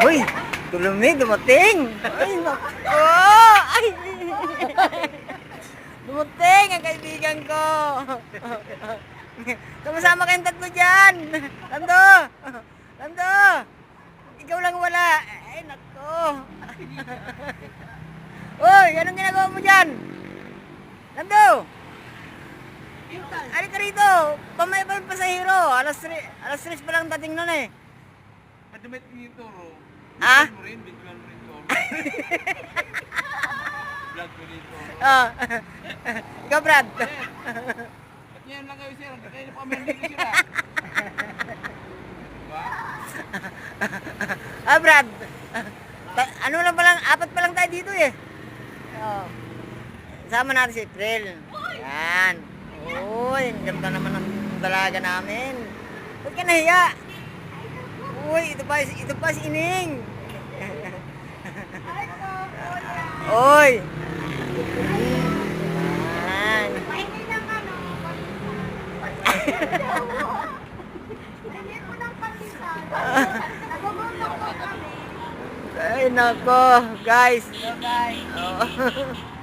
Uy, tulumi, dumating. Ay, nako. Ay. Dumating ang kaibigan ko. Sumasama kayong tatlo dyan. Lando. Lando. Ikaw lang wala. Ay, nako. Uy, anong ginagawa mo dyan? Lando. Ari ka rito. Pamaya pa yung pasahero. Alas 3 pa lang dating nun eh. Madamit yung toro. Ha? Vlog mo rin toro. Vlog mo rin toro. Oh. Ikaw, Brad. At yan lang kayo sir, hindi kayo na pamilya dito sila. Diba? Brad. Ano lang palang, 4 pa lang tayo dito eh. Oh. Kasama natin si April. Yan. Uy, ang ganda naman ng dalaga namin. Huwag ka nahiya. Uy, ito pa si Ining. Uy. Yan. Ay, nako, guys. Oh.